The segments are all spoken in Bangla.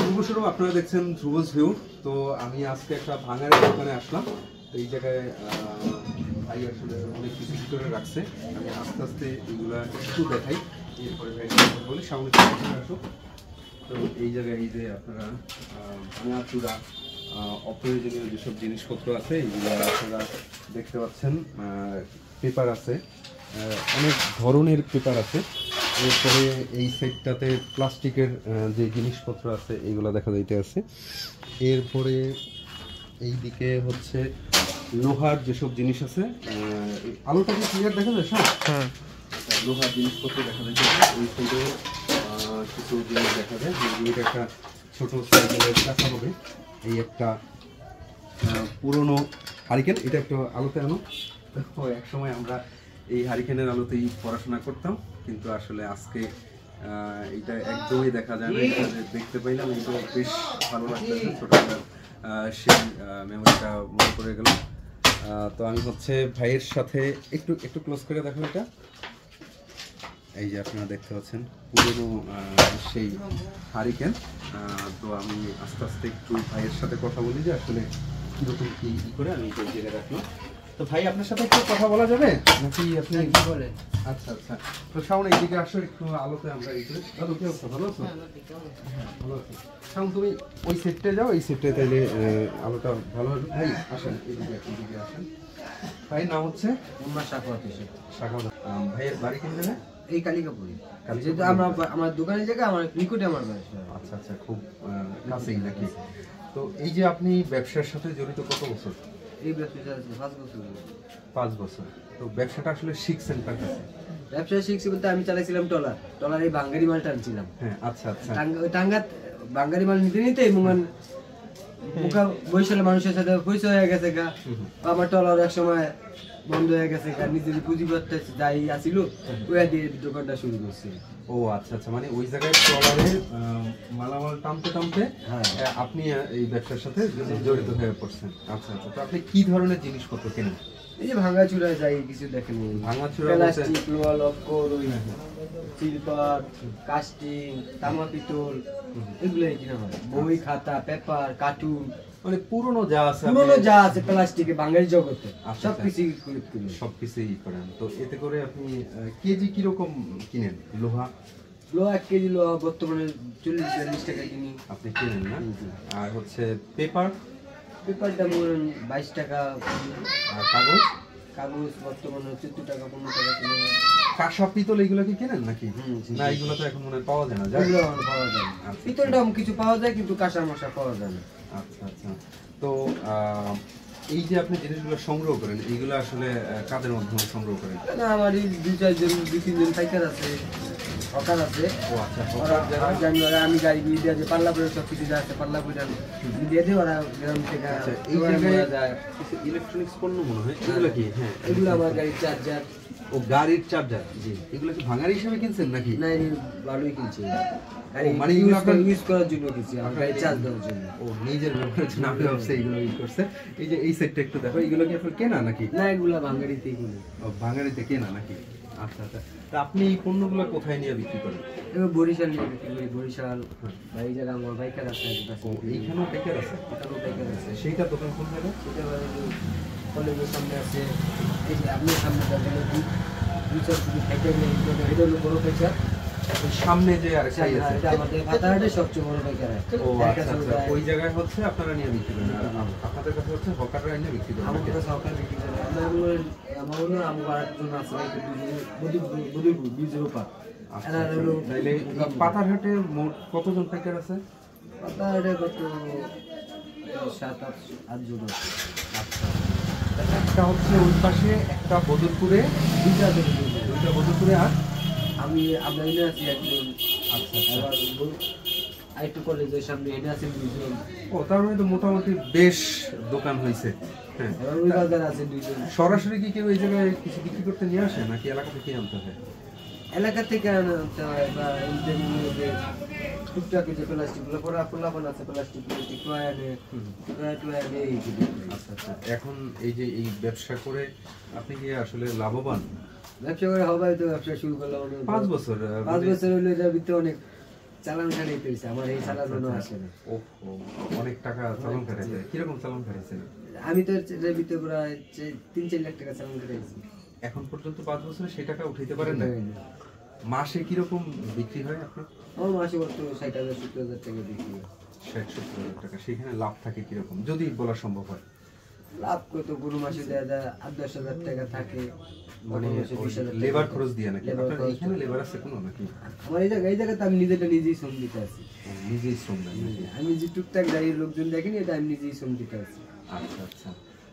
শুভ আপনারা দেখছেন ধ্রুবস ভিউ। তো আমি আজকে একটা ভাঙারের দোকানে আসলাম। তো এই জায়গায় ভাই আসলে অনেক কিছু ভিতরে রাখছে। আমি আস্তে আস্তে এগুলা একটু দেখাই, এরপরে ভাই বলি সামনে আসো। তো এই জায়গায় এই যে আপনারা ভাঙা চূড়া অপ্রয়োজনীয় যেসব জিনিসপত্র আছে এগুলো আপনারা দেখতে পাচ্ছেন। পেপার আছে, অনেক ধরনের পেপার আছে। এরপরে এই সেটটাতে প্লাস্টিকের যে জিনিসপত্র আছে এইগুলো দেখা যাইতে আছে। এরপরে এই দিকে হচ্ছে লোহার যেসব জিনিস আছে, আলোটা কি ক্লিয়ার দেখা যায়? হ্যাঁ, লোহার জিনিসপত্র দেখা যাচ্ছে। এই সাইডে কিছু জিনিস দেখা যায়, যেগুলো একটা ছোট সাইকেলের কাঁচা হবে। এই একটা পুরনো হারিকেন, এটা একটু আলোতে আনো। দেখো এক সময় আমরা এই হারিকেনের আলোতেই পড়াশোনা করতাম, কিন্তু আসলে আজকে এটা একদমই দেখা যায় না। এটা দেখতে পাইলাম, এটা বেশ ভালো লাগতেছে। ছোটবেলার সেই মেমোরিটা মনে পড়ে গেল। তো আমি হচ্ছে ভাইয়ের সাথে একটু একটু ক্লোজ করে দেখো। এটা এই যে আপনারা দেখতে পাচ্ছেন পুরনো সেই হারিকেন। তো আমি আস্তে আস্তে একটু ভাইয়ের সাথে কথা বলি যে আসলে কীরকম কী করে আমি এই জায়গায় রাখলাম। তো ভাই আপনার সাথে একটু কথা বলা যাবে নাকি? আপনি কি বলেন? আচ্ছা আচ্ছা, তো শাওন এইদিকে আসো, একটু আলোতে আমরা এই করে। দাদু কি অবস্থা, ভালো আছো? ভালো আছি। শাওন তুমি ওই সেটটা যাও, এই সেটটা তাইলে আলোটা ভালো হবে। ভাই আসেন এইদিকে আসেন। ভাইয়ের নাম হচ্ছে সাখাওয়াত হোসেন। সাখাওয়াত। ভাইয়ের বাড়ি কোন জায়গায়? এই কালিকাপুরি। যেহেতু আমরা আমার দোকানের জায়গা আমার নিকটে আমার বাড়ি। আচ্ছা আচ্ছা, খুব কাছেই নাকি? তো এই যে আপনি ব্যবসার সাথে জড়িত কত বছর? এই ব্যবসা 5 বছর। 5 বছর। তো ব্যবসাটা আসলে শিখছেন কার কাছে? ব্যবসা শিখছি বলতে আমি চালাইছিলাম টলার এই বাঙ্গারি মাল টানছিলাম। হ্যাঁ, আচ্ছা আচ্ছা। টাঙ্গা বাঙ্গারি মাল নিতে নিতে মুমান মুখা বৈশালে মানুষের সাথে পরিচয় হয়ে গেছে গা। আমার টলার এক সময় বন্ধ হয়ে গেছে গা, নিজের পুঁজিপত্র যাই আসিল ওই দিয়ে দোকানটা শুরু করছি। ও আচ্ছা আচ্ছা, মানে ওই জায়গায় ট্রলারে মালামাল টানতে টানতে আপনি এই ব্যবসার সাথে জড়িত হয়ে পড়ছেন। আচ্ছা আচ্ছা, তো আপনি কি ধরনের জিনিসপত্র কেনেন? এই যে ভাঙা চূড়ায় যাই কিছু দেখেন, ভাঙা চূড়া প্লাস্টিক, লোহা, লক্কর, সিলভার, কাস্টিং, তামা, পিতল, এগুলোই কিনা হয়। বই, খাতা, পেপার, কার্টুন, মানে পুরনো যা আছে প্লাস্টিকে বাঙালি জগতে সবকিছুই করেন। তো এতে করে আপনি কেজি কিরকম কিনেন? লোহা 1 কেজি লোহা বর্তমানে 40-42 টাকা কিনি। আপনি কিনেন না? আর হচ্ছে পেপারটা 22 টাকা। আর কাগজ বর্তমানে 14 টাকা 15 টাকা কিনে। কাঁসা পিতল এগুলো কি কেনেন নাকি? না, এগুলো তো এখন মনে পাওয়া যায় না। পাওয়া যায় না। পিতলটা কিছু পাওয়া যায়, কিন্তু কাঁসা মশা পাওয়া যায় না। আচ্ছা আচ্ছা, তো এই যে আপনি জিনিসগুলো সংগ্রহ করেন, এইগুলো আসলে কাদের মাধ্যমে সংগ্রহ করেন? না, আমার এই 2-3 জন পাইকার আছে, হকার আছে। ও আচ্ছা, আমি গাড়ি দিয়ে যে পাল্লা করে সব কিছু যা আছে পাল্লা করে দিয়ে দিই, ওরা গ্রাম থেকে। এই জায়গায় যায় কিছু ইলেকট্রনিক্স পণ্য মনে হয়, এগুলো কি? হ্যাঁ, এগুলো আমার গাড়ির চার্জার। ও গাড়ির চার্জার। জি, এগুলো কি ভাঙারি হিসেবে কিনছেন নাকি? না, ভালোই কিনছি। মানে এগুলো আপনার ইউজ করার জন্য কিনছি, আমার গাড়ি চার্জ দেওয়ার জন্য। ও নিজের ব্যবহারের জন্য আপনি ভাবছে এগুলো ইউজ করছে। এই যে এই সেটটা একটু দেখো, এগুলো কি আপনার কেনা নাকি? না, এগুলো ভাঙারিতে কিনি। ও ভাঙারিতে কেনা নাকি? আচ্ছা আচ্ছা, তা আপনি এই পণ্যগুলো কোথায় নিয়ে বিক্রি করেন? এবার বরিশাল নিয়ে বিক্রি করি। বরিশাল বা এই জায়গায় আমার বাইকার আছে। ও এইখানেও বাইকার আছে? এখানেও বাইকার আছে। সেইটা দোকান কোন জায়গায়? সেটা কলেজের সামনে আছে। এই যে আপনার সামনে এটা হলো বড় বাইকার। সামনে যে আরেকটা আছে, আমাদের পাতাহাটের সবচেয়ে বড় বাইকার। ও আচ্ছা আচ্ছা, ওই জায়গায় হচ্ছে আপনারা নিয়ে বিক্রি করেন, আর আপনাদের কাছে হচ্ছে হকাররা এনে বিক্রি করেন? আমাদের কাছে হকার বিক্রি করে। আমার আরেকজন আছে, বীজের উপর। তাইলে পাতারহাটে মোট কতজন পাইকার আছে? পাতাহাটে কত 7-8 জন আছে। আচ্ছা, একটা হচ্ছে ওই পাশে, একটা বদরপুরে, দুইটা বদরপুরে, আর আমরা এনে আছি একজন। আচ্ছা, আরেকটু কলেজের সামনে এনে আছেন 2 জন। ও, তার মানে তো মোটামুটি বেশ দোকান হয়েছে। হ্যাঁ, ওই বাজার আছে 2 জন। সরাসরি কি কেউ এই জায়গায় কিছু বিক্রি করতে নিয়ে আসে নাকি এলাকা থেকে আনতে হয়? এলাকা থেকে আনতে হয়, বা টুকটাক যে প্লাস্টিকগুলো পোলাপান আছে, প্লাস্টিক আনে। আচ্ছা আচ্ছা, এখন এই যে এই ব্যবসা করে আপনি কি আসলে লাভবান? ব্যবসা করে হবে তো, ব্যবসা শুরু করলাম 5 বছর। 5 বছর হইলে এটার ভিতরে অনেক চালান খাটাইতে হয়েছে, আমার এই চালান জন্য আসে না। ওহো, অনেক টাকা চালান কাটাইছে। কিরকম চালান কাটাইছেন? আমি তো এর ভিতরে প্রায় 3-4 লাখ টাকা চালান কাটাইছি। এখন পর্যন্ত 5 বছরে সেই টাকা উঠাইতে পারেন না? মাসে কিরকম বিক্রি হয় আপনার? আমার মাসে কত 60,000-70,000 টাকা বিক্রি হয়। 60-70,000 টাকা। সেখানে লাভ থাকে কিরকম, যদি বলা সম্ভব হয়? লাভ কত, কোনো মাসে দেয়া যায় 8-10,000 টাকা থাকে, মানে কোনো মাসে 20,000 টাকা লেবার থাকে। খরচ দিয়ে নাকি? লেবার আপনার খরচ এখানে লেবার আছে কোনো নাকি? আমার এই জায়গাতে আমি নিজেই শ্রম দিতে আছি। নিজেই শ্রম দেন নাকি? আমি যে টুকটাক যাই লোকজন দেখেনি, এটা আমি নিজেই শ্রম দিতে আছি। আচ্ছা আচ্ছা,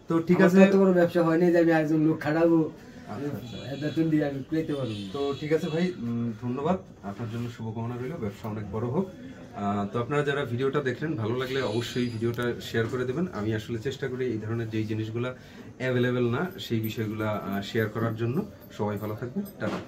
তো ঠিক আমার আছে। তো এত বড় ব্যবসা হয়নি যে আমি একজন লোক খাটাবো, আচ্ছা। বেতন দিয়ে আমি পেতে পারবো না। তো ঠিক আছে ভাই, ধন্যবাদ। আপনার জন্য শুভকামনা রইল, ব্যবসা অনেক বড় হোক। তো আপনারা যারা ভিডিওটা দেখলেন, ভালো লাগলে অবশ্যই ভিডিওটা শেয়ার করে দেবেন। আমি আসলে চেষ্টা করি এই ধরনের যেই জিনিসগুলো অ্যাভেলেবেল না সেই বিষয়গুলো শেয়ার করার জন্য। সবাই ভালো থাকবেন, টাটা।